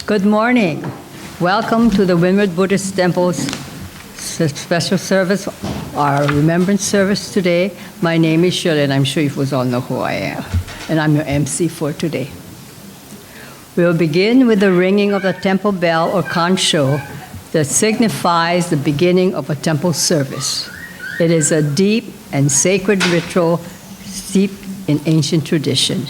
Good morning. Welcome to the Windward Buddhist Temple's special service, our Remembrance Service today. My name is Shirley, and I'm sure you all know who I am. And I'm your MC for today. We will begin with the ringing of the temple bell or Kansho that signifies the beginning of a temple service. It is a deep and sacred ritual steeped in ancient tradition.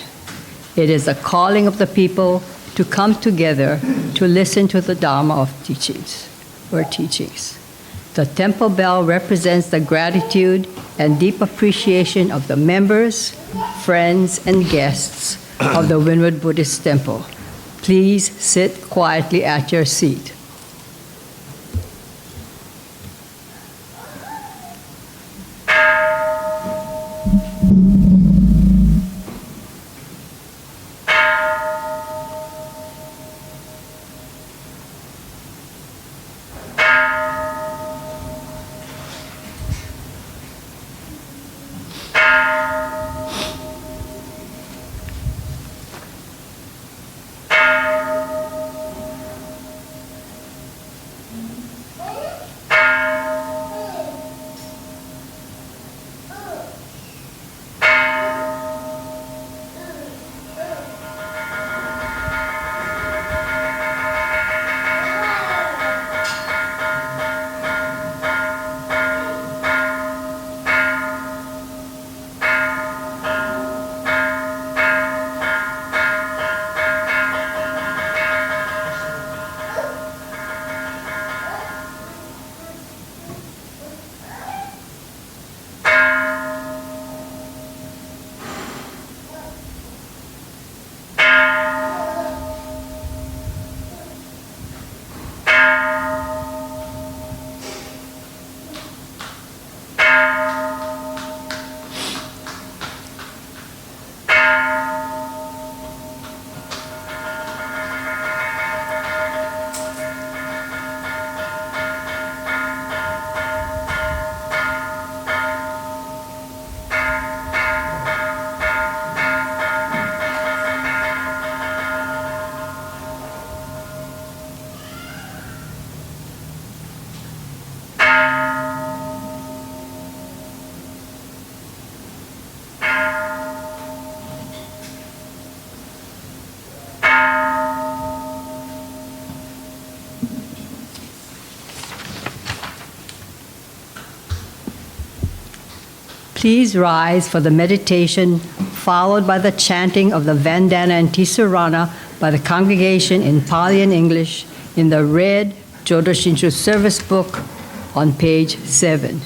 It is a calling of the people to come together to listen to the Dharma of teachings. The temple bell represents the gratitude and deep appreciation of the members, friends, and guests of the Windward Buddhist Temple. Please sit quietly at your seat. Please rise for the meditation, followed by the chanting of the Vandana Ti-Sarana by the congregation in Pali and English in the red Jodo Shinshu service book on page 7.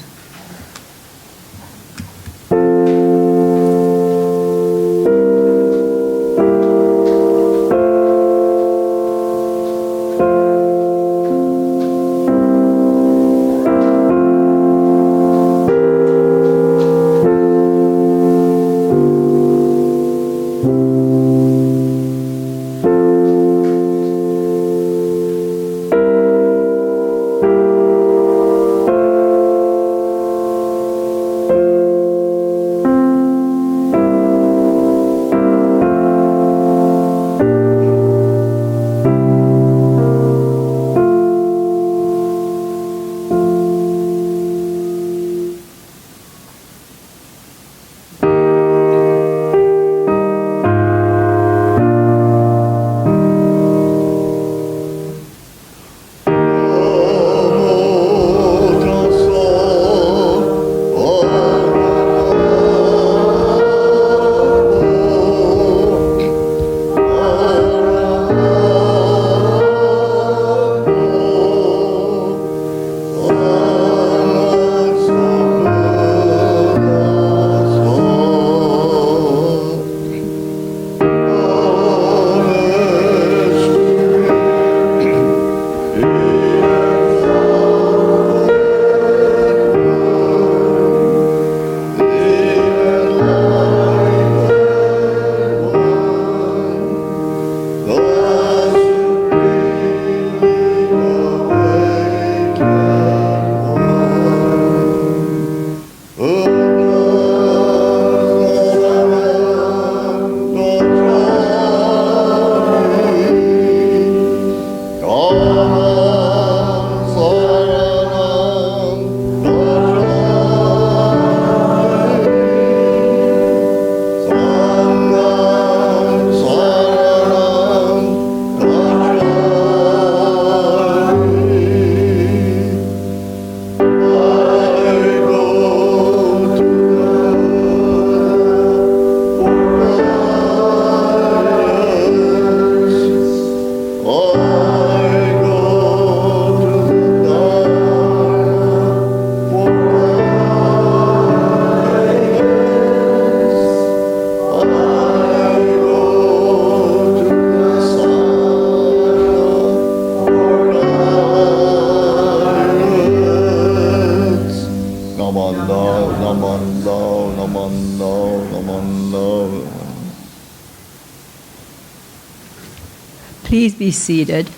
Please be seated.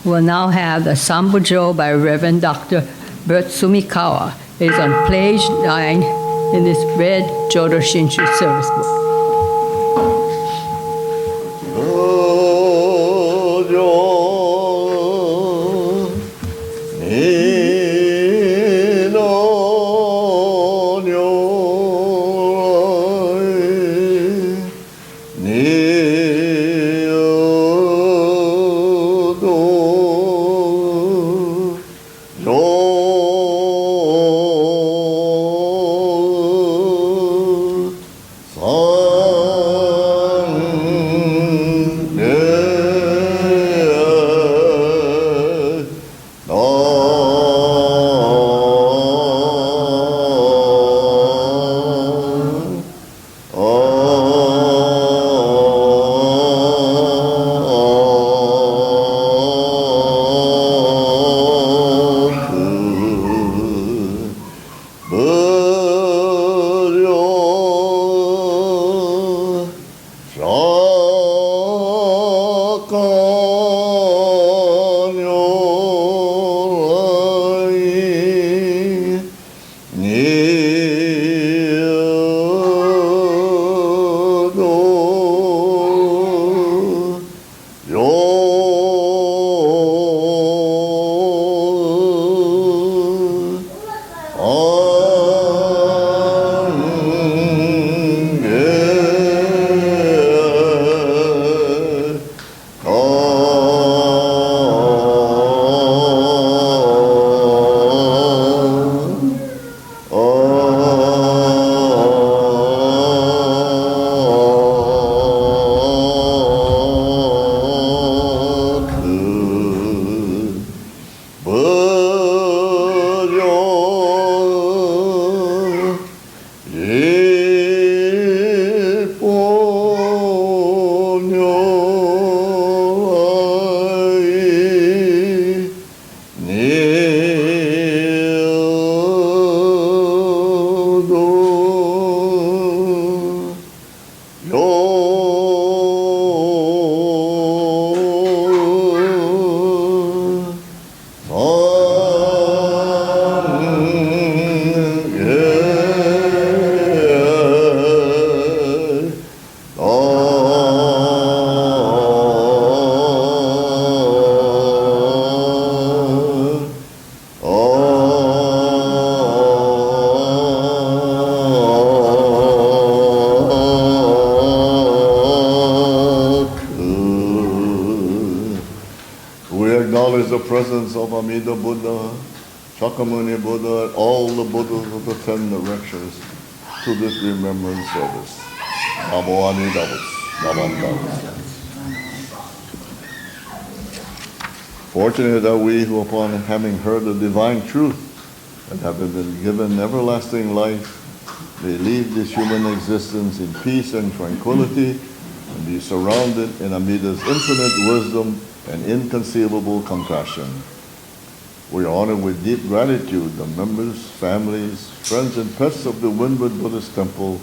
We'll now have the Sambujo by Reverend Dr. Bert Sumikawa. It is on page 9 in this red Jodo Shinshu service book. Presence of Amida Buddha, Shakyamuni Buddha, and all the Buddhas of the 10 directions to this remembrance service. Namo Amida Buddha. Fortunate are we who, upon having heard the divine truth and having been given everlasting life, may leave this human existence in peace and tranquility and be surrounded in Amida's infinite wisdom and inconceivable compassion. We honor with deep gratitude the members, families, friends, and pets of the Windward Buddhist Temple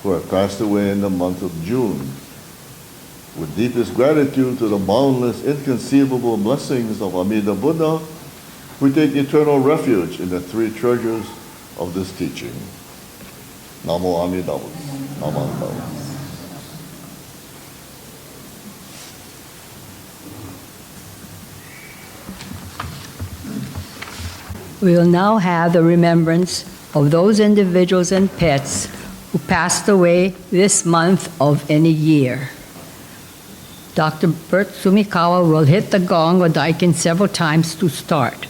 who have passed away in the month of June. With deepest gratitude to the boundless, inconceivable blessings of Amida Buddha, we take eternal refuge in the 3 treasures of this teaching. Namo Amida Buddha. Namo Amida Buddha. We will now have the remembrance of those individuals and pets who passed away this month of any year. Dr. Bert Sumikawa will hit the gong or daikin several times to start.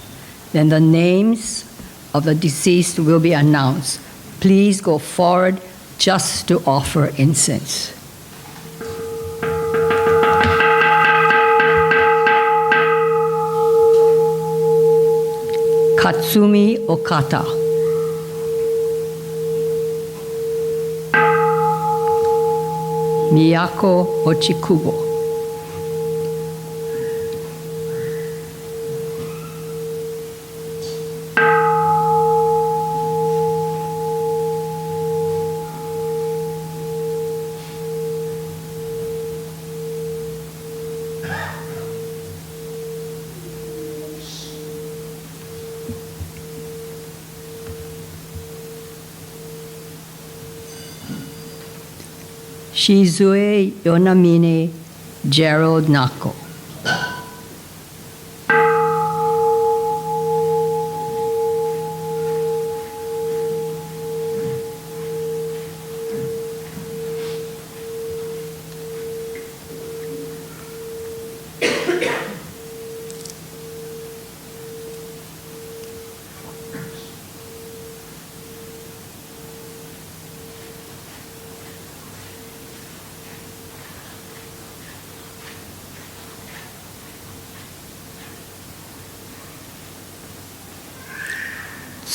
Then the names of the deceased will be announced. Please go forward just to offer incense. Katsumi Okata. Miyako Ochikubo. Shizue Yonamine Gerald Nako.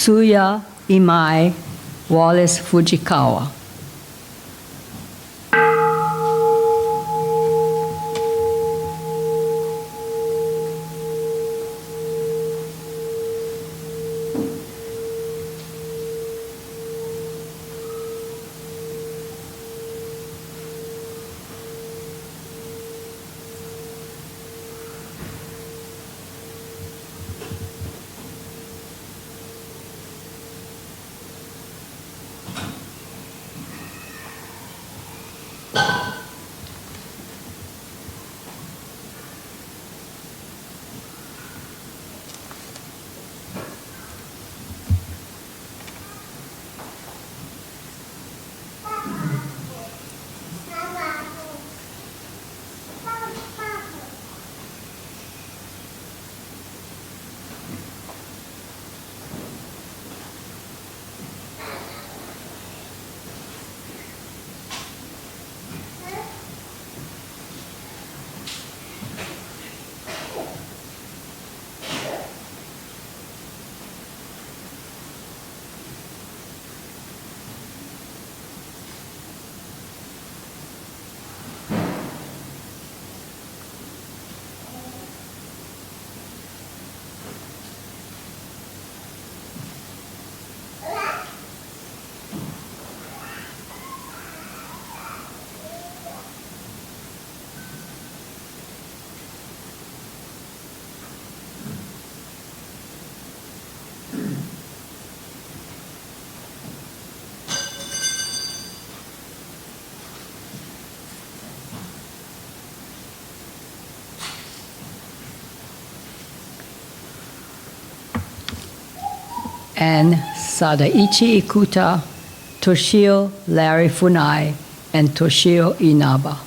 Tsuya Imai Wallace Fujikawa. And Sadaichi Ikuta, Toshio Larry Funai, and Toshio Inaba.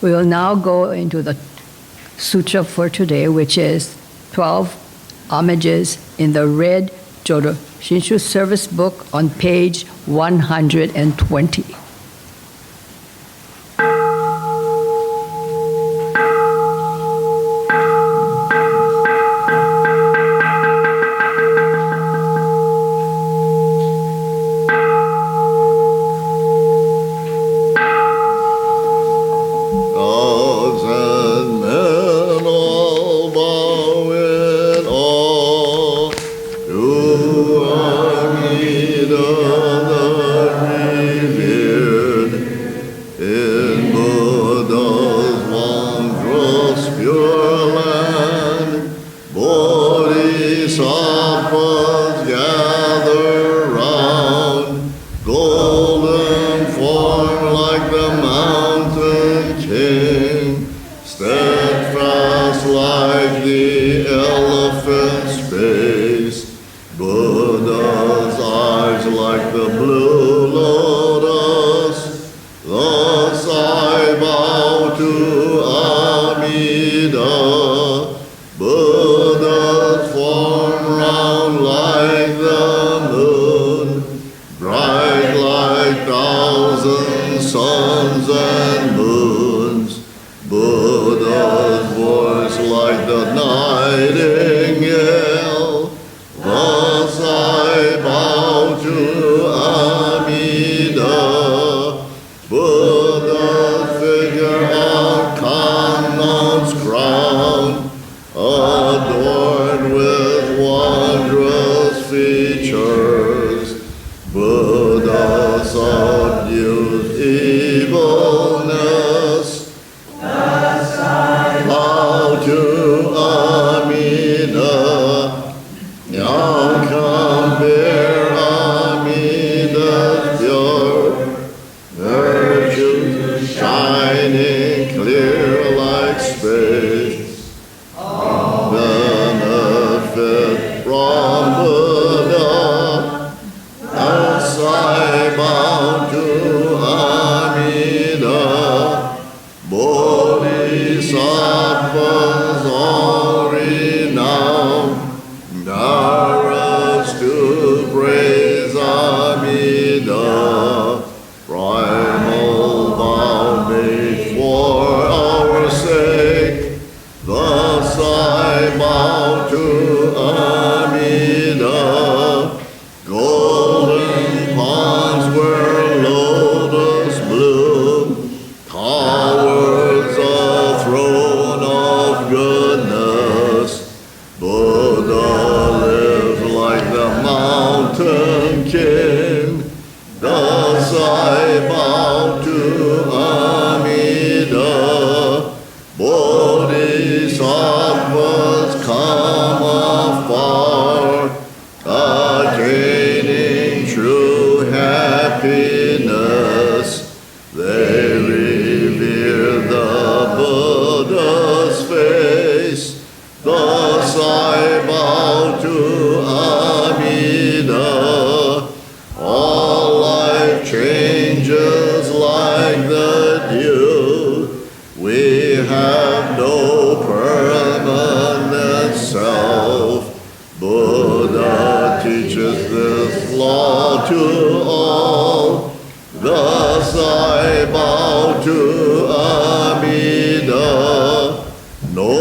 We will now go into the sutra for today, which is 12 homages in the red Jodo Shinshu Service book on page 120. Bright like thousands Amida. Buddha's figure on Kanmon's crown, adorned with wondrous features. Buddha subdues evilness. Bow to Amida. Now compare Amida's pure virtues shining clear like space. Benefit from Buddha. As I bow to Amida, Bodhisattvas all renowned, Naras to praise Amida, primal vow made for our sake. Thus I bow to Amida. Golden ponds where lotus bloom, towers a throne of goodness. Buddha lives like the mountain king. Thus I bow to Amida. Bodhisattvas come afar, attaining true happiness. They revere the Buddha's face. Thus I bow to Amida. All life changes like the dew. We have no permanent self. Buddha teaches this law to all. Thus I bow to Amida. No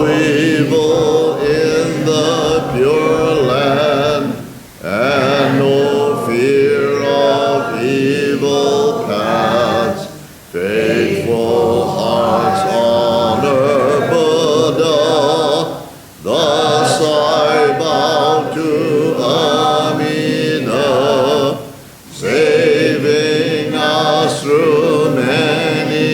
evil in the pure land, and no fear of evil paths. Faithful hearts honor Buddha. Thus I bow to Amida, saving us through many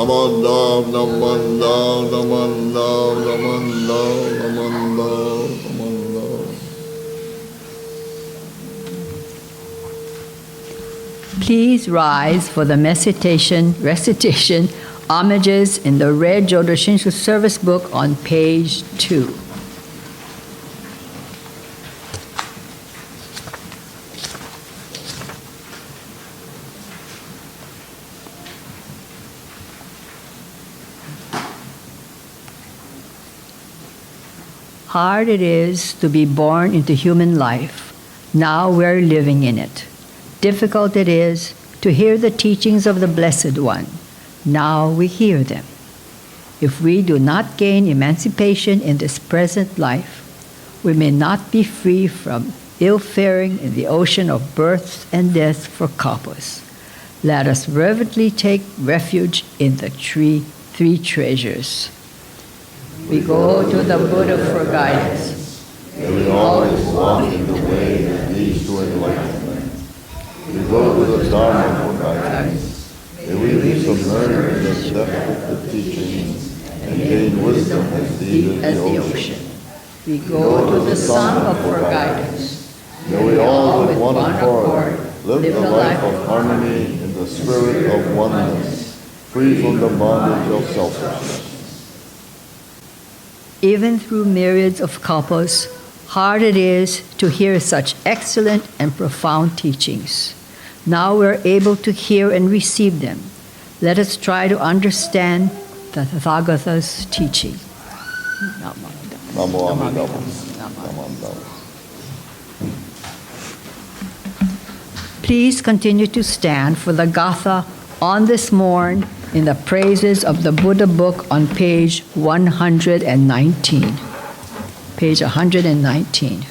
Namandam, namandam, namandam, namandam, namandam, namandam. Please rise for the recitation, Homages in the red Jodo Shinshu service book on page 2. Hard it is to be born into human life. Now we're living in it. Difficult it is to hear the teachings of the Blessed One. Now we hear them. If we do not gain emancipation in this present life, we may not be free from ill-faring in the ocean of birth and death for couples. Let us reverently take refuge in the three treasures. We go to the Buddha for guidance. May we always walk in the way that leads to enlightenment. We go to the Dharma for guidance. May we be submerged in the depth of the teachings and gain wisdom as deep as the ocean. We go to the Sangha for guidance. May we all with one accord live the life of harmony in the spirit of oneness, free from the bondage of selfishness. Even through myriads of kalpas, hard it is to hear such excellent and profound teachings. Now we're able to hear and receive them. Let us try to understand the Tathagata's teaching. Namo Amidava. Please continue to stand for the Gatha on this morn in the praises of the Buddha book on page 119. Page 119.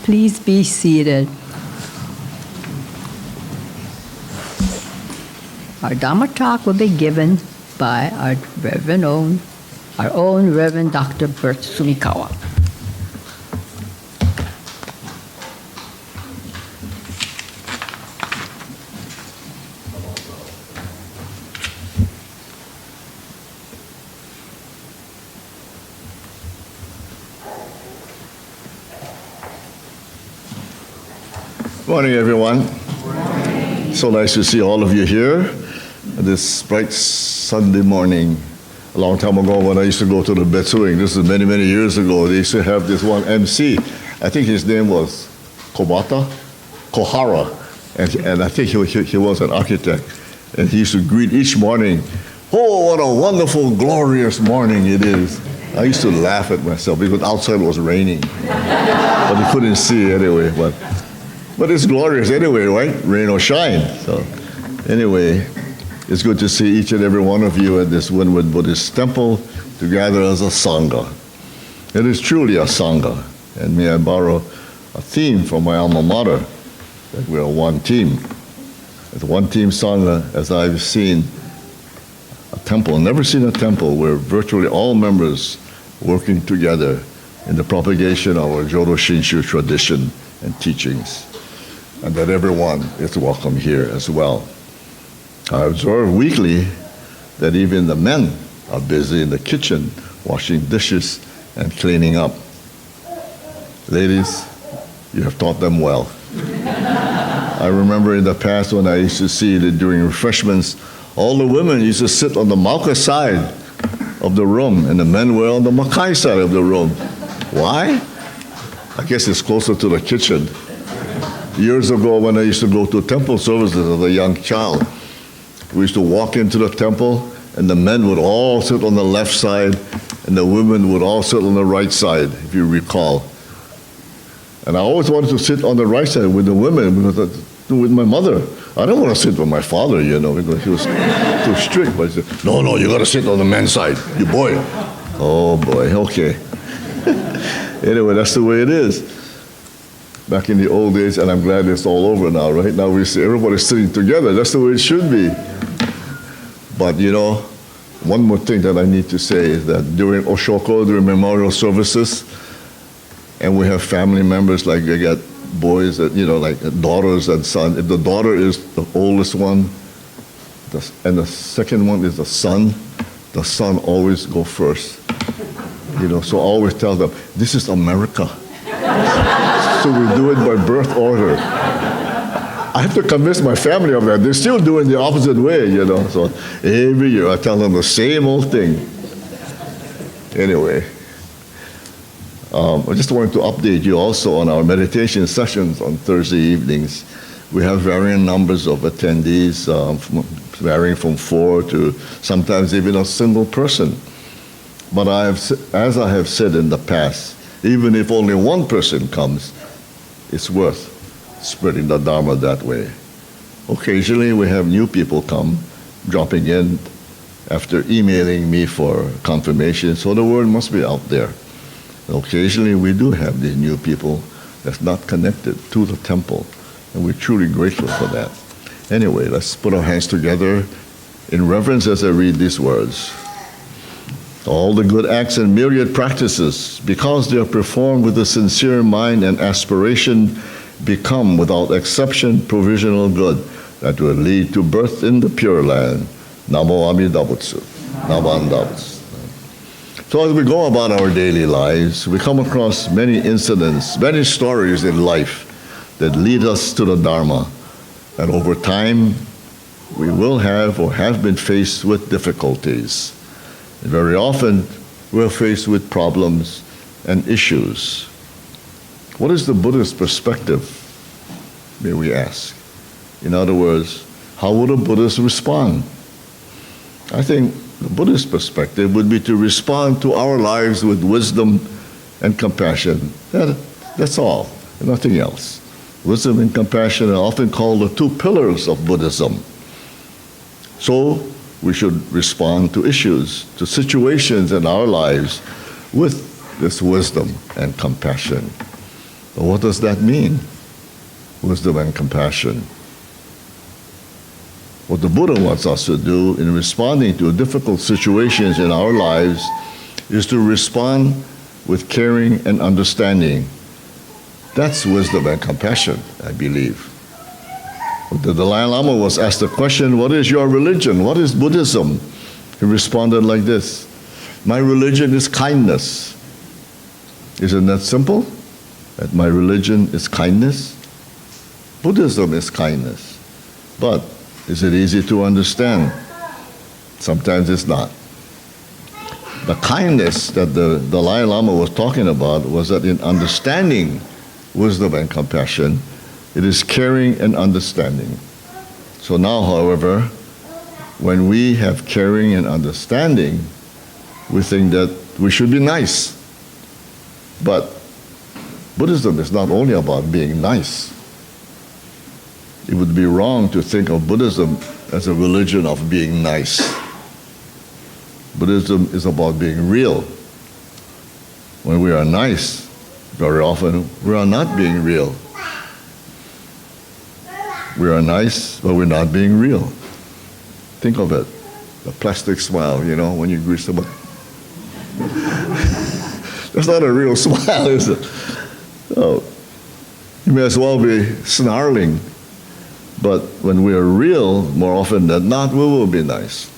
Please be seated. Our Dharma talk will be given by our own Reverend Dr. Bert Sumikawa. Morning, everyone. Morning. So nice to see all of you here this bright Sunday morning. A long time ago when I used to go to the Betsuing, this is many, many years ago, they used to have this one MC. I think his name was Kohara, and I think he was an architect. And he used to greet each morning, "Oh, what a wonderful, glorious morning it is." I used to laugh at myself because outside was raining, but you couldn't see anyway. But it's glorious anyway, right? Rain or shine. So anyway, it's good to see each and every one of you at this Windward Buddhist Temple together as a Sangha. It is truly a Sangha. And may I borrow a theme from my alma mater, that we are one team. It's one team Sangha, as I've seen a temple, never seen a temple where virtually all members working together in the propagation of our Jodo Shinshu tradition and teachings, and that everyone is welcome here as well. I observe weekly that even the men are busy in the kitchen washing dishes and cleaning up. Ladies, you have taught them well. I remember in the past when I used to see that during refreshments, all the women used to sit on the Mauka side of the room, and the men were on the Makai side of the room. Why? I guess it's closer to the kitchen. Years ago, when I used to go to temple services as a young child, we used to walk into the temple, and the men would all sit on the left side, and the women would all sit on the right side, if you recall. And I always wanted to sit on the right side with the women, because with my mother. I don't want to sit with my father, because he was too strict. But he said, no, you got to sit on the men's side, you boy. Oh, boy, okay. Anyway, that's the way it is. Back in the old days, and I'm glad it's all over now, right? Now we see everybody sitting together. That's the way it should be. But, one more thing that I need to say is that during Oshoko, during memorial services, and we have family members, like they got boys that, like daughters and sons. If the daughter is the oldest one, and the second one is the son always go first. So I always tell them, this is America. So we do it by birth order. I have to convince my family of that. They're still doing the opposite way, So every year I tell them the same old thing. Anyway. I just wanted to update you also on our meditation sessions on Thursday evenings. We have varying numbers of attendees, varying from 4 to sometimes even a single person. But as I have said in the past, even if only one person comes, it's worth spreading the Dharma that way. Occasionally we have new people come, dropping in after emailing me for confirmation, so the word must be out there. Occasionally we do have these new people that's not connected to the temple, and we're truly grateful for that. Anyway, let's put our hands together in reverence as I read these words. All the good acts and myriad practices, because they are performed with a sincere mind and aspiration, become without exception provisional good that will lead to birth in the Pure Land. Namo Amidabutsu. Namo Amidabutsu. So as we go about our daily lives, we come across many incidents, many stories in life that lead us to the Dharma. And over time, we will have or have been faced with difficulties. And very often, we're faced with problems and issues. What is the Buddhist perspective, may we ask? In other words, how would a Buddhist respond? I think the Buddhist perspective would be to respond to our lives with wisdom and compassion. That's all, nothing else. Wisdom and compassion are often called the two pillars of Buddhism. So we should respond to issues, to situations in our lives with this wisdom and compassion. But what does that mean? Wisdom and compassion. What the Buddha wants us to do in responding to difficult situations in our lives is to respond with caring and understanding. That's wisdom and compassion, I believe. The Dalai Lama was asked the question, what is your religion? What is Buddhism? He responded like this, my religion is kindness. Isn't that simple? That my religion is kindness? Buddhism is kindness. But is it easy to understand? Sometimes it's not. The kindness that the Dalai Lama was talking about was that in understanding wisdom and compassion, it is caring and understanding. So now, however, when we have caring and understanding, we think that we should be nice. But Buddhism is not only about being nice. It would be wrong to think of Buddhism as a religion of being nice. Buddhism is about being real. When we are nice, very often we are not being real. We are nice, but we're not being real. Think of it, the plastic smile, when you greet someone. That's not a real smile, is it? Oh, you may as well be snarling. But when we are real, more often than not, we will be nice.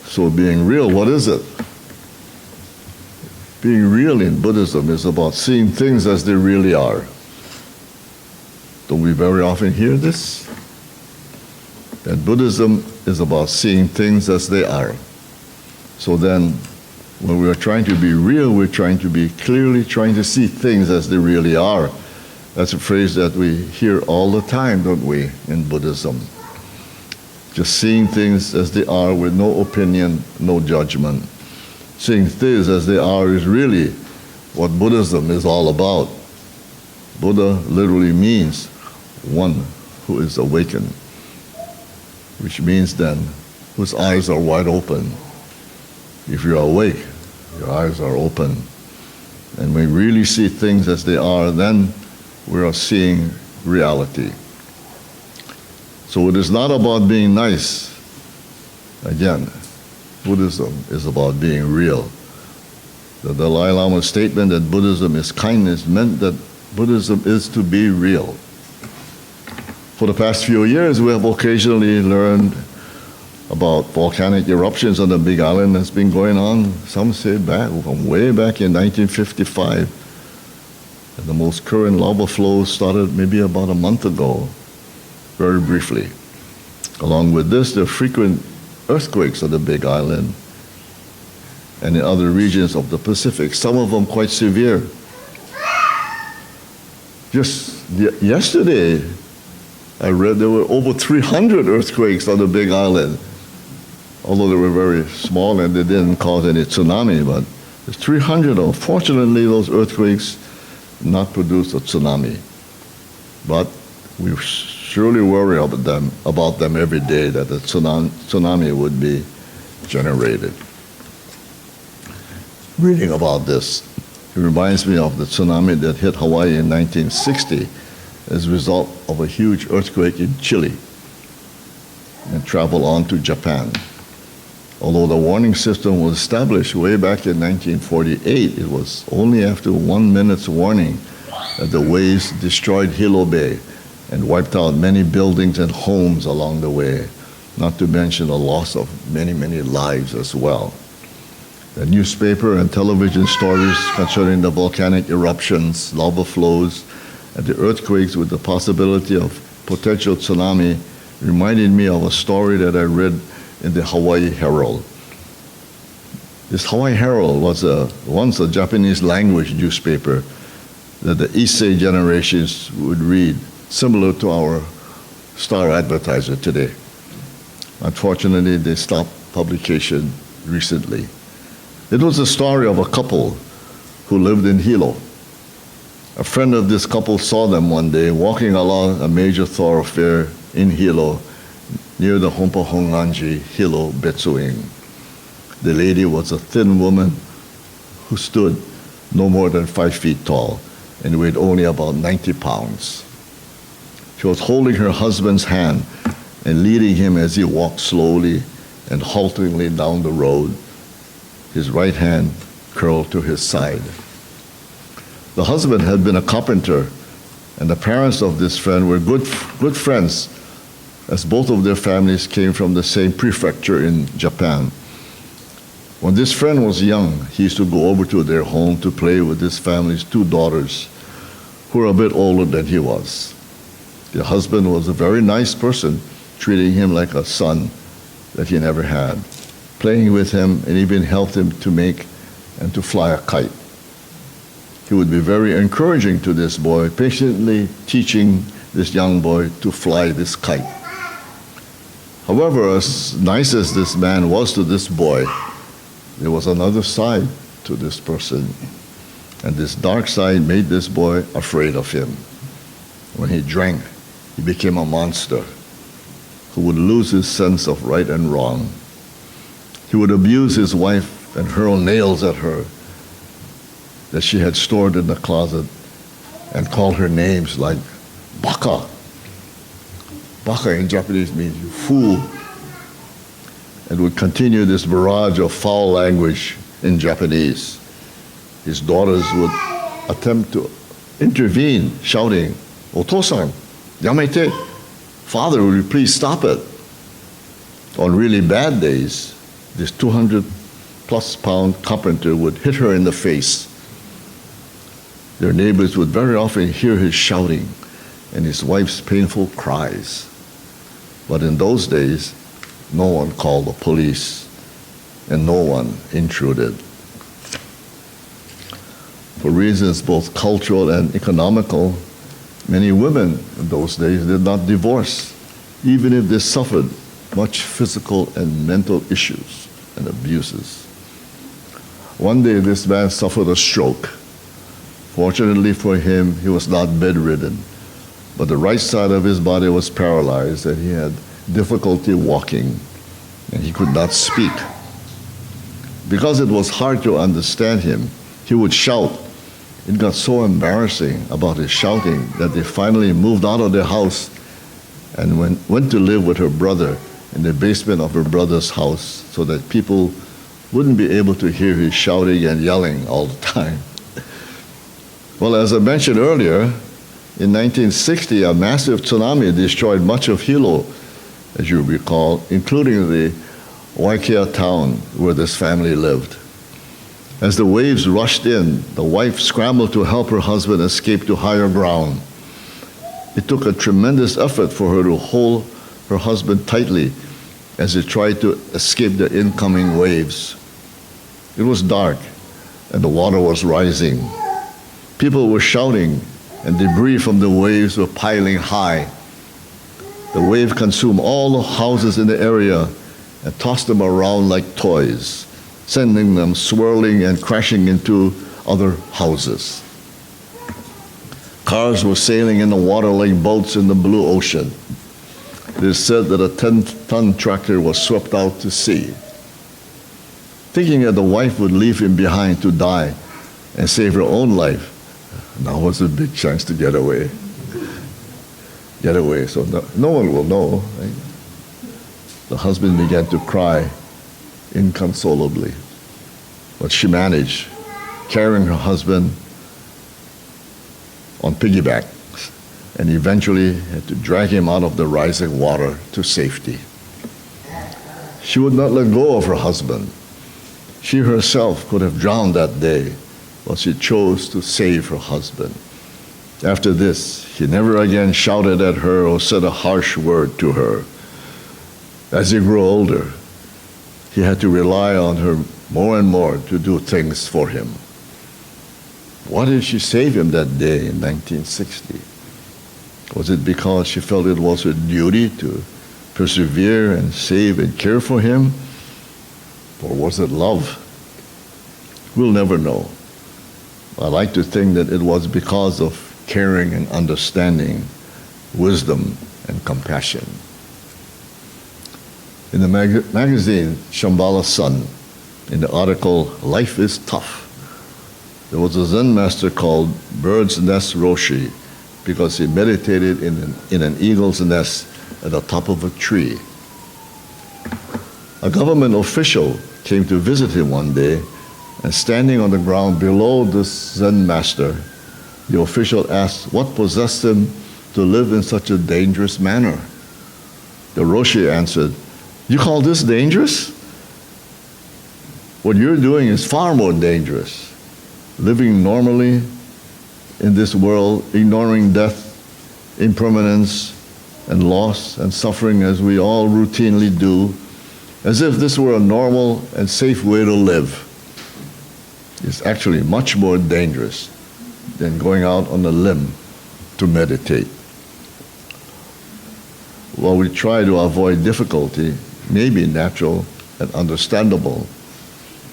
So being real, what is it? Being real in Buddhism is about seeing things as they really are. Don't we very often hear this? That Buddhism is about seeing things as they are. So then, when we are trying to be real, we're trying to see things as they really are. That's a phrase that we hear all the time, don't we, in Buddhism? Just seeing things as they are with no opinion, no judgment. Seeing things as they are is really what Buddhism is all about. Buddha literally means one who is awakened, which means then whose eyes are wide open. If you're awake, your eyes are open. And we really see things as they are, then we are seeing reality. So it is not about being nice. Again, Buddhism is about being real. The Dalai Lama's statement that Buddhism is kindness meant that Buddhism is to be real. For the past few years, we have occasionally learned about volcanic eruptions on the Big Island that's been going on, some say from way back in 1955. And the most current lava flow started maybe about a month ago, very briefly. Along with this, there are frequent earthquakes on the Big Island and in other regions of the Pacific, some of them quite severe. Just yesterday, I read there were over 300 earthquakes on the Big Island, although they were very small and they didn't cause any tsunami, but there's 300 of them. Fortunately, those earthquakes not produce a tsunami, but we surely worry about them every day, that a tsunami would be generated. Reading about this, it reminds me of the tsunami that hit Hawaii in 1960 as a result of a huge earthquake in Chile and traveled on to Japan. Although the warning system was established way back in 1948, it was only after 1 minute's warning that the waves destroyed Hilo Bay and wiped out many buildings and homes along the way, not to mention the loss of many, many lives as well. The newspaper and television stories concerning the volcanic eruptions, lava flows, and the earthquakes with the possibility of potential tsunami reminded me of a story that I read in the Hawaii Herald. This Hawaii Herald was once a Japanese language newspaper that the Issei generations would read, similar to our Star Advertiser today. Unfortunately, they stopped publication recently. It was a story of a couple who lived in Hilo. A friend of this couple saw them one day walking along a major thoroughfare in Hilo near the Hongwanji Hilo Betsuing. The lady was a thin woman who stood no more than 5 feet tall and weighed only about 90 pounds. She was holding her husband's hand and leading him as he walked slowly and haltingly down the road, his right hand curled to his side. The husband had been a carpenter, and the parents of this friend were good friends, as both of their families came from the same prefecture in Japan. When this friend was young, he used to go over to their home to play with his family's 2 daughters, who were a bit older than he was. The husband was a very nice person, treating him like a son that he never had, playing with him and even helped him to make and to fly a kite. He would be very encouraging to this boy, patiently teaching this young boy to fly this kite. However, as nice as this man was to this boy, there was another side to this person. And this dark side made this boy afraid of him. When he drank, he became a monster who would lose his sense of right and wrong. He would abuse his wife and hurl nails at her that she had stored in the closet and call her names like baka. Baka in Japanese means you fool. And would continue this barrage of foul language in Japanese. His daughters would attempt to intervene, shouting, "Otosan, yamete." Father, will you please stop it? On really bad days, this 200-plus pound carpenter would hit her in the face. Their neighbors would very often hear his shouting and his wife's painful cries. But in those days, no one called the police and no one intruded. For reasons both cultural and economical, many women in those days did not divorce, even if they suffered much physical and mental issues and abuses. One day, this man suffered a stroke. Fortunately for him, he was not bedridden, but the right side of his body was paralyzed and he had difficulty walking, and he could not speak. Because it was hard to understand him, he would shout. It got so embarrassing about his shouting that they finally moved out of their house and went to live with her brother in the basement of her brother's house so that people wouldn't be able to hear his shouting and yelling all the time. Well, as I mentioned earlier, in 1960, a massive tsunami destroyed much of Hilo, as you recall, including the Waikia town where this family lived. As the waves rushed in, the wife scrambled to help her husband escape to higher ground. It took a tremendous effort for her to hold her husband tightly as he tried to escape the incoming waves. It was dark and the water was rising. People were shouting and debris from the waves were piling high. The wave consumed all the houses in the area and tossed them around like toys, sending them swirling and crashing into other houses. Cars were sailing in the water like boats in the blue ocean. It is said that a 10-ton tractor was swept out to sea. Thinking that the wife would leave him behind to die and save her own life, now was a big chance to get away. Get away, so no one will know. Right? The husband began to cry inconsolably. But she managed, carrying her husband on piggyback, and eventually had to drag him out of the rising water to safety. She would not let go of her husband. She herself could have drowned that day, but she chose to save her husband. After this, he never again shouted at her or said a harsh word to her. As he grew older, he had to rely on her more and more to do things for him. Why did she save him that day in 1960? Was it because she felt it was her duty to persevere and save and care for him? Or was it love? We'll never know. I like to think that it was because of caring and understanding, wisdom and compassion. In the magazine Shambhala Sun, in the article "Life is Tough," there was a Zen master called Bird's Nest Roshi because he meditated in an eagle's nest at the top of a tree. A government official came to visit him one day, and standing on the ground below this Zen master, the official asked what possessed him to live in such a dangerous manner. The Roshi answered, "You call this dangerous? What you're doing is far more dangerous. Living normally in this world, ignoring death, impermanence, and loss and suffering as we all routinely do, as if this were a normal and safe way to live, is actually much more dangerous than going out on a limb to meditate." While we try to avoid difficulty, may be natural and understandable,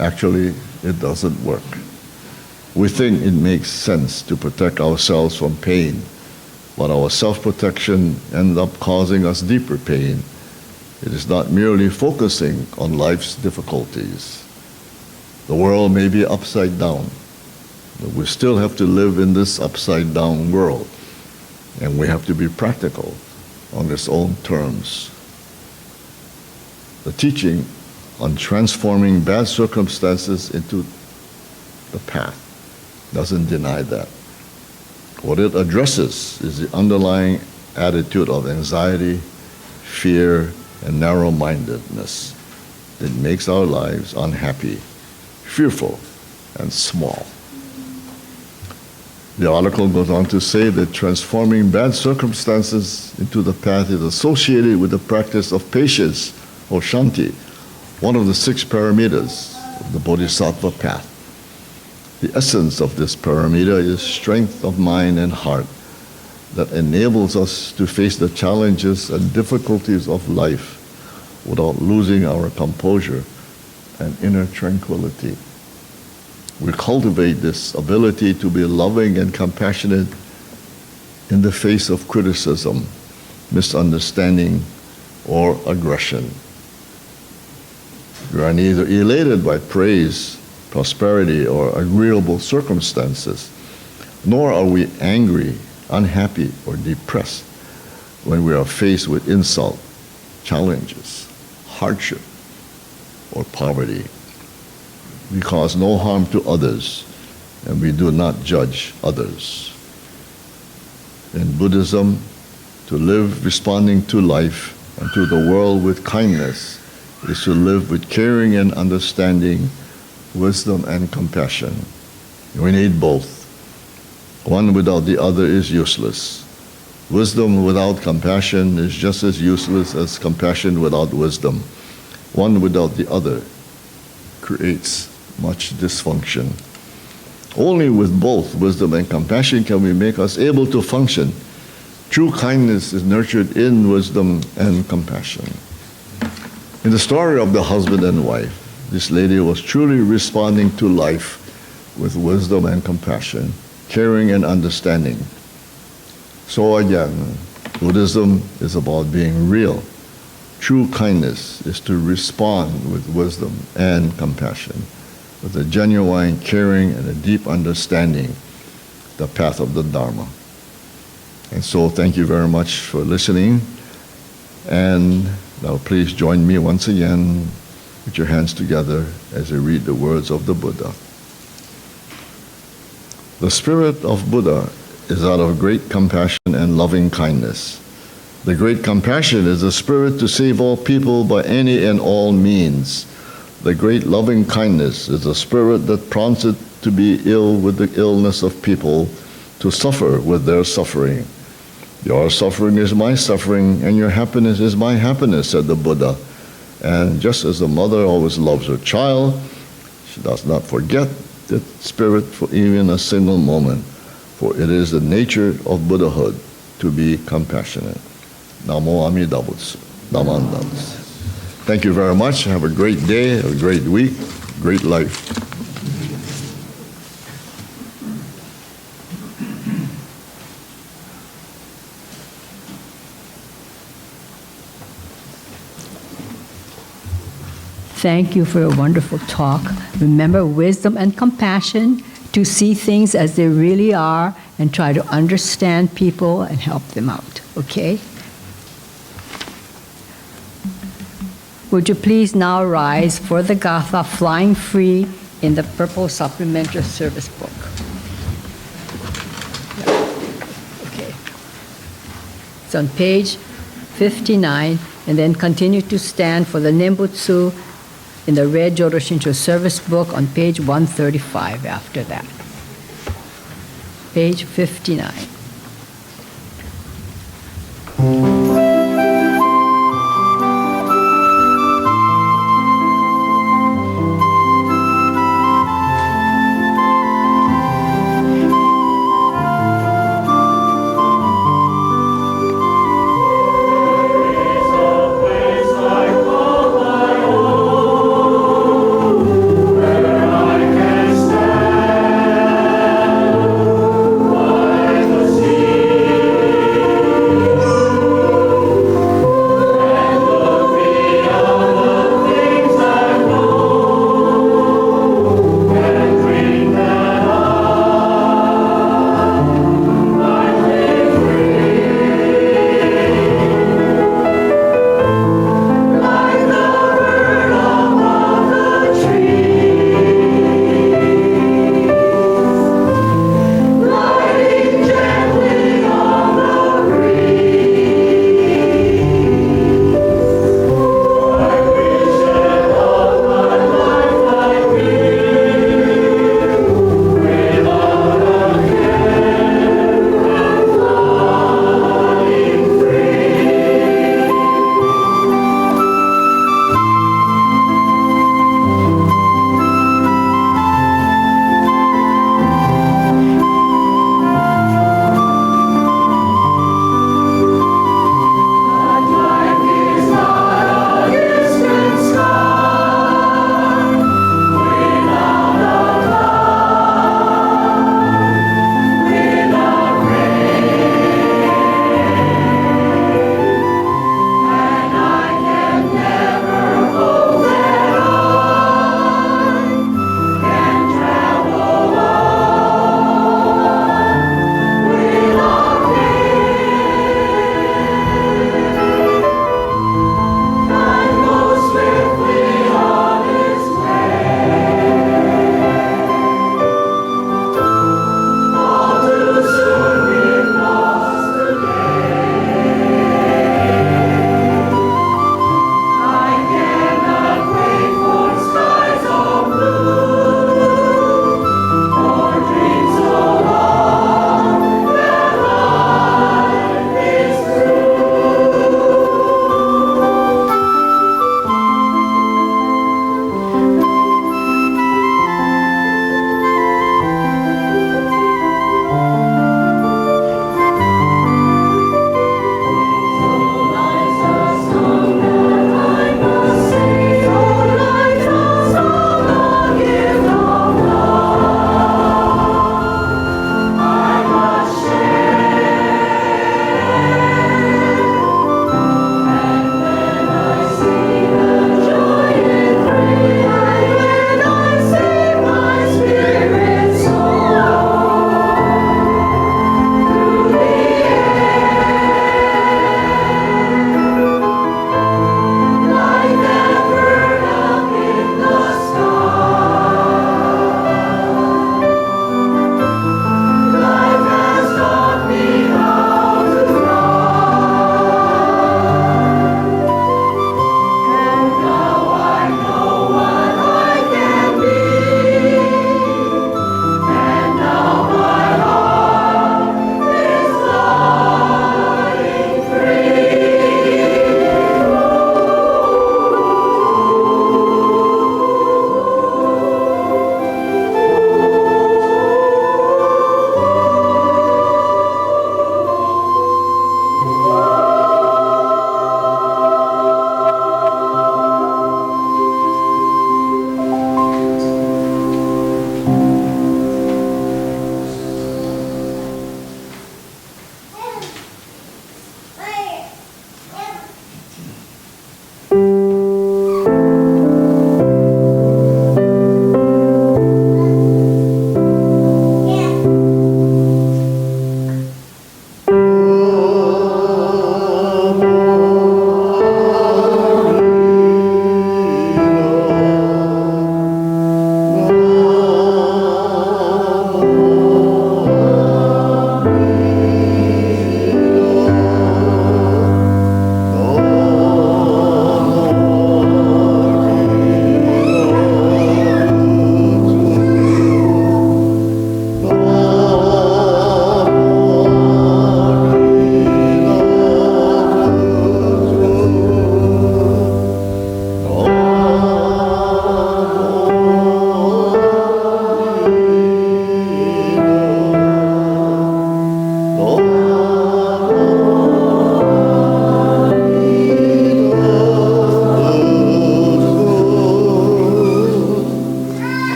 actually it doesn't work. We think it makes sense to protect ourselves from pain, but our self-protection ends up causing us deeper pain. It is not merely focusing on life's difficulties. The world may be upside down, but we still have to live in this upside down world, and we have to be practical on its own terms. The teaching on transforming bad circumstances into the path doesn't deny that. What it addresses is the underlying attitude of anxiety, fear, and narrow-mindedness that makes our lives unhappy, fearful, and small. The article goes on to say that transforming bad circumstances into the path is associated with the practice of patience, or shanti, one of the 6 paramitas of the Bodhisattva path. The essence of this paramita is strength of mind and heart that enables us to face the challenges and difficulties of life without losing our composure and inner tranquility. We cultivate this ability to be loving and compassionate in the face of criticism, misunderstanding, or aggression. We are neither elated by praise, prosperity, or agreeable circumstances, nor are we angry, unhappy, or depressed when we are faced with insult, challenges, hardship, or poverty. We cause no harm to others, and we do not judge others. In Buddhism, to live responding to life and to the world with kindness is to live with caring and understanding, wisdom and compassion. We need both. One without the other is useless. Wisdom without compassion is just as useless as compassion without wisdom. One without the other creates much dysfunction. Only with both wisdom and compassion can we make us able to function. True kindness is nurtured in wisdom and compassion. In the story of the husband and wife, this lady was truly responding to life with wisdom and compassion, caring and understanding. So again, Buddhism is about being real. True kindness is to respond with wisdom and compassion, with a genuine caring and a deep understanding, the path of the Dharma. And so thank you very much for listening. And now please join me once again with your hands together as I read the words of the Buddha. The spirit of Buddha is out of great compassion and loving kindness. The great compassion is the spirit to save all people by any and all means. The great loving kindness is the spirit that prompts it to be ill with the illness of people, to suffer with their suffering. Your suffering is my suffering, and your happiness is my happiness, said the Buddha. And just as a mother always loves her child, she does not forget that spirit for even a single moment, for it is the nature of Buddhahood to be compassionate. Namo Amida Butsu. Namandas. Thank you very much. Have a great day, a great week, great life. Thank you for a wonderful talk. Remember wisdom and compassion, to see things as they really are and try to understand people and help them out, okay? Would you please now rise for the Gatha, Flying Free, in the purple supplementary service book? Okay. It's on page 59, and then continue to stand for the Nembutsu in the red Jodo Shinshu service book on page 135 after that. Page 59. I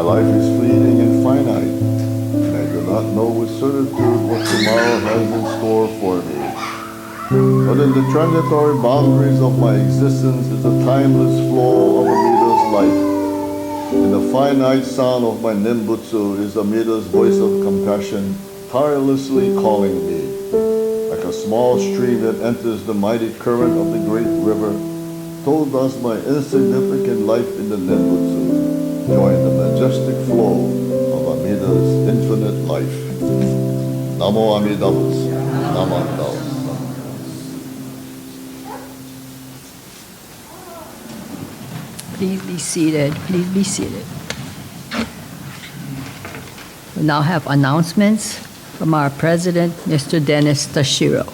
life is fleeting and finite, and I do not know with certitude what tomorrow has in store for me. But in the transitory boundaries of my existence is the timeless flow of Amida's life. In the finite sound of my Nembutsu is Amida's voice of compassion tirelessly calling me. Like a small stream that enters the mighty current of the great river, so does my insignificant life in the Nembutsu join the majestic flow of Amida's infinite life. Namo Amida Butsu. Namo Amida Butsu. Please be seated. Please be seated. We now have announcements from our president, Mr. Dennis Tashiro.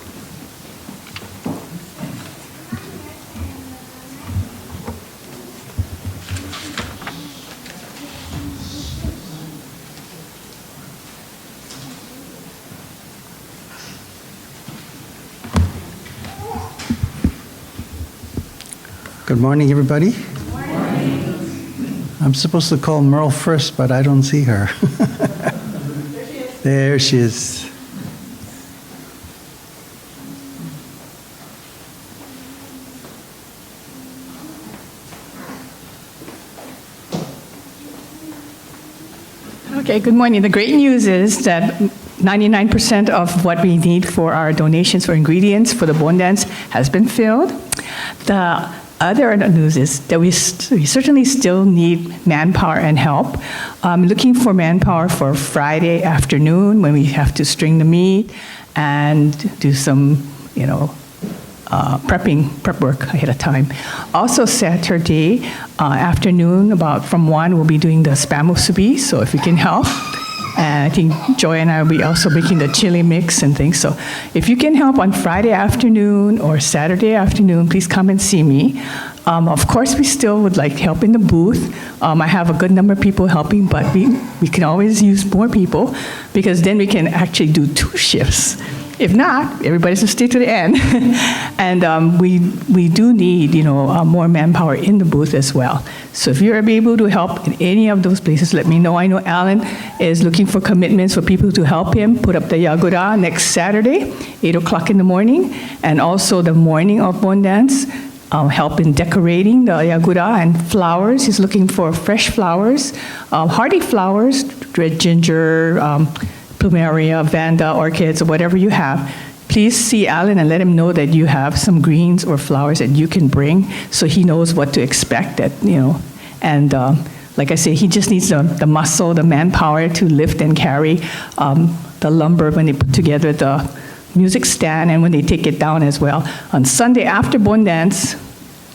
Good morning, everybody. I'm supposed to call Merle first, but I don't see her. There she is. Okay, good morning. The great news is that 99% of what we need for our donations for ingredients for the bone dance has been filled. The other news is that we certainly still need manpower and help. I'm looking for manpower for Friday afternoon when we have to string the meat and do some, prep work ahead of time. Also Saturday afternoon, about from 1, we'll be doing the spam musubi, so if you can help. And I think Joy and I will be also making the chili mix and things. So if you can help on Friday afternoon or Saturday afternoon, please come and see me. Of course, we still would like help in the booth. I have a good number of people helping, but we can always use more people because then we can actually do 2 shifts. If not, everybody's going to stay to the end. And we do need, more manpower in the booth as well. So if you're able to help in any of those places, let me know. I know Alan is looking for commitments for people to help him put up the Yagura next Saturday, 8 o'clock in the morning, and also the morning of Bon Dance, help in decorating the Yagura and flowers. He's looking for fresh flowers, hardy flowers, red ginger, plumeria, vanda, orchids, or whatever you have. Please see Alan and let him know that you have some greens or flowers that you can bring so he knows what to expect, And like I say, he just needs the muscle, the manpower to lift and carry the lumber when they put together the music stand and when they take it down as well. On Sunday after Bon Dance,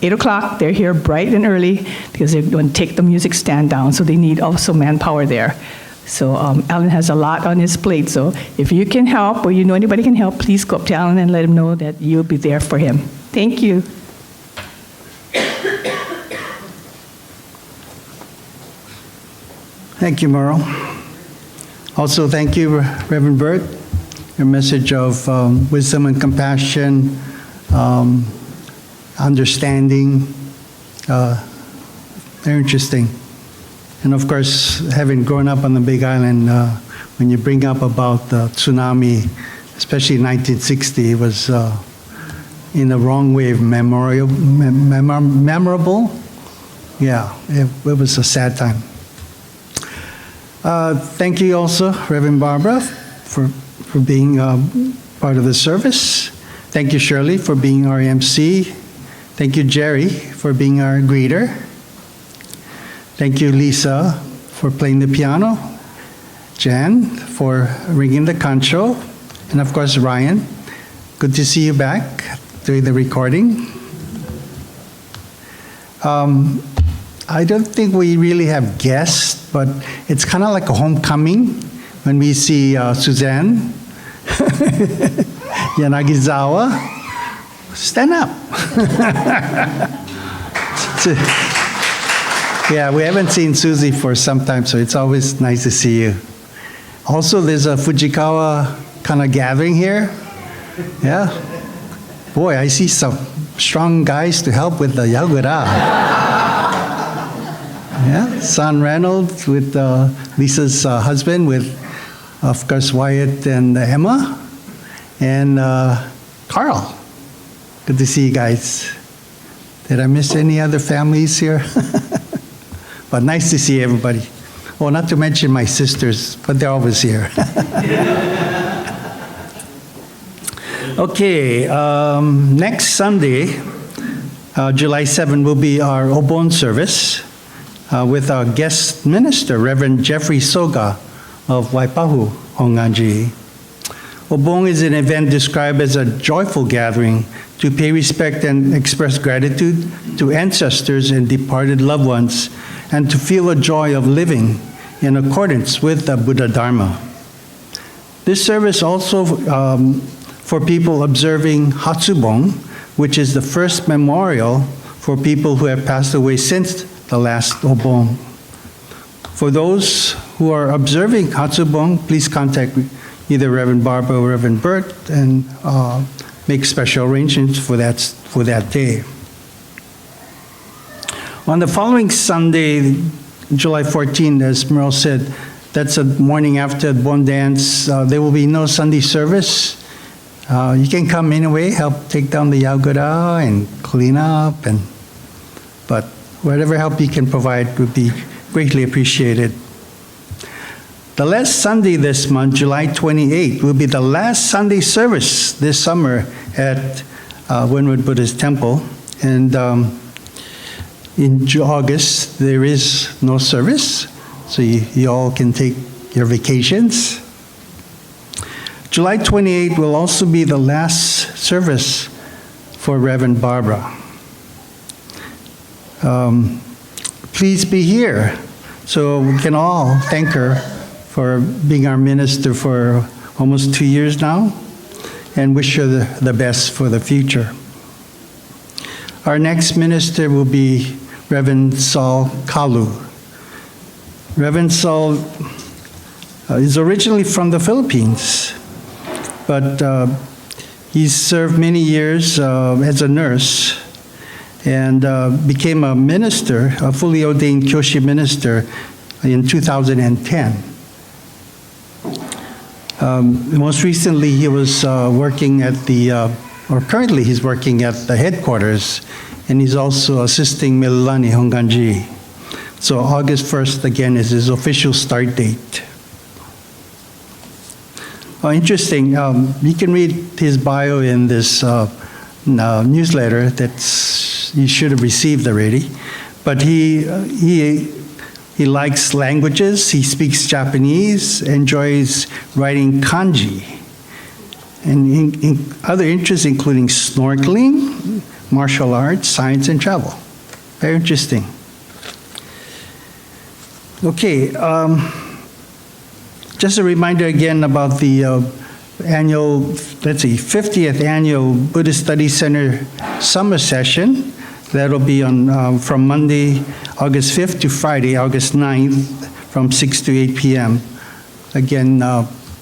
8 o'clock, they're here bright and early because they're going to take the music stand down, so they need also manpower there. So Alan has a lot on his plate, so if you can help or anybody can help, please go up to Alan and let him know that you'll be there for him. Thank you. Thank you, Merle. Also, thank you, Reverend Bert. Your message of wisdom and compassion, understanding, very interesting. And of course, having grown up on the Big Island, when you bring up about the tsunami, especially in 1960, it was in the wrong way of memorable. Yeah, it was a sad time. Thank you also, Reverend Barbara, for being part of the service. Thank you, Shirley, for being our MC. Thank you, Jerry, for being our greeter. Thank you, Lisa, for playing the piano. Jan, for ringing the Kansho. And of course, Ryan, good to see you back doing the recording. I don't think we really have guests, but it's kind of like a homecoming when we see Suzanne Yanagisawa. Stand up. Yeah, we haven't seen Susie for some time, so it's always nice to see you. Also, there's a Fujikawa kind of gathering here. Yeah. Boy, I see some strong guys to help with the Yagura. Yeah, son Reynolds with Lisa's husband, with, of course, Wyatt and Emma, and Carl. Good to see you guys. Did I miss any other families here? But nice to see everybody. Oh, not to mention my sisters, but they're always here. Okay, next Sunday, July 7, will be our Obon service with our guest minister, Reverend Jeffrey Soga of Waipahu, Hongwanji. Obon is an event described as a joyful gathering to pay respect and express gratitude to ancestors and departed loved ones, and to feel the joy of living in accordance with the Buddha Dharma. This service also for people observing Hatsubon, which is the first memorial for people who have passed away since the last Obon. For those who are observing Hatsubon, please contact either Reverend Barbara or Reverend Bert and make special arrangements for that day. On the following Sunday, July 14, as Merle said, that's the morning after Bon Dance. There will be no Sunday service. You can come anyway, help take down the Yagoda and clean up, but whatever help you can provide would be greatly appreciated. The last Sunday this month, July 28, will be the last Sunday service this summer at Windward Buddhist Temple. And in August, there is no service, so you all can take your vacations. July 28 will also be the last service for Reverend Barbara. Please be here so we can all thank her for being our minister for almost 2 years now, and wish her the best for the future. Our next minister will be Reverend Saul Kalu. Reverend Saul is originally from the Philippines, but he's served many years as a nurse and became a minister, a fully ordained Kyoshi minister in 2010. Most recently, he was working at currently he's working at the headquarters, and he's also assisting Mililani Hongwanji. So August 1st, again, is his official start date. Oh, interesting. You can read his bio in this newsletter that you should have received already. But he likes languages. He speaks Japanese, enjoys writing kanji, and in other interests including snorkeling, martial arts, science, and travel. Very interesting. Okay, just a reminder again about the annual, 50th annual Buddhist Study Center summer session. That'll be on from Monday, August 5th to Friday, August 9th, from 6 to 8 p.m. Again,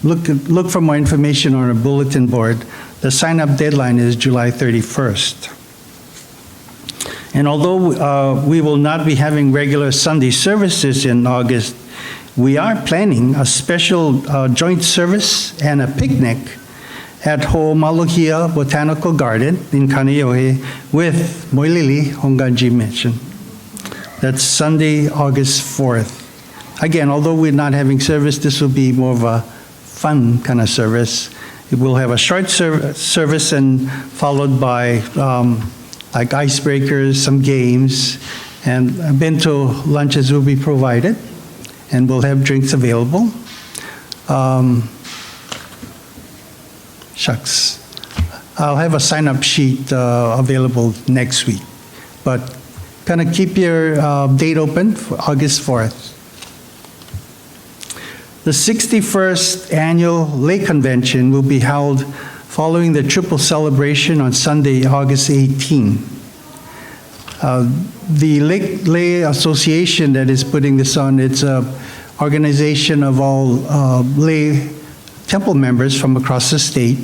look for more information on our bulletin board. The sign-up deadline is July 31st. And although we will not be having regular Sunday services in August, we are planning a special joint service and a picnic at Ho'omaluhia Botanical Garden in Kaneohe with Moilili Hongwanji Mission. That's Sunday, August 4th. Again, although we're not having service, this will be more of a fun kind of service. It will have a short service and followed by like icebreakers, some games, and bento lunches will be provided, and we'll have drinks available. Shucks. I'll have a sign-up sheet available next week, but kind of keep your date open for August 4th. The 61st Annual Lay Convention will be held following the triple celebration on Sunday, August 18. The Lay Association that is putting this on, it's an organization of all lay temple members from across the state.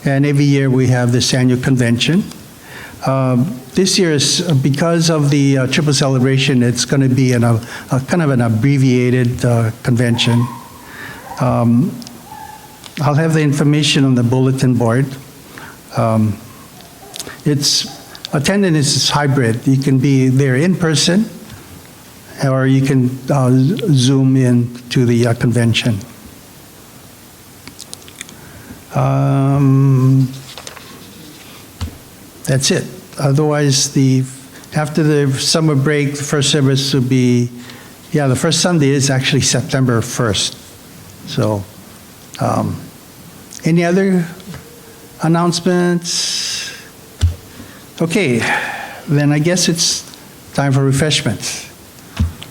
And every year we have this annual convention. This year is, because of the triple celebration, it's going to be a kind of an abbreviated convention. I'll have the information on the bulletin board. Attendance is hybrid. You can be there in person, or you can Zoom in to the convention. That's it. Otherwise, after the summer break, the first service will be, the first Sunday is actually September 1st. So, any other announcements? Okay, then I guess it's time for refreshments.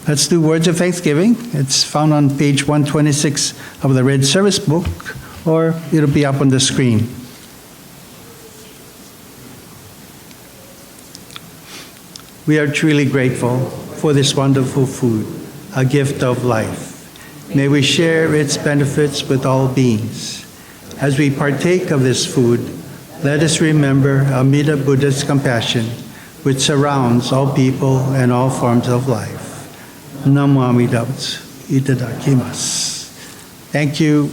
Let's do words of thanksgiving. It's found on page 126 of the Red Service book, or it'll be up on the screen. We are truly grateful for this wonderful food, a gift of life. May we share its benefits with all beings. As we partake of this food, let us remember Amida Buddha's compassion, which surrounds all people and all forms of life. Namo Amida Butsu. Itadakimasu. Thank you.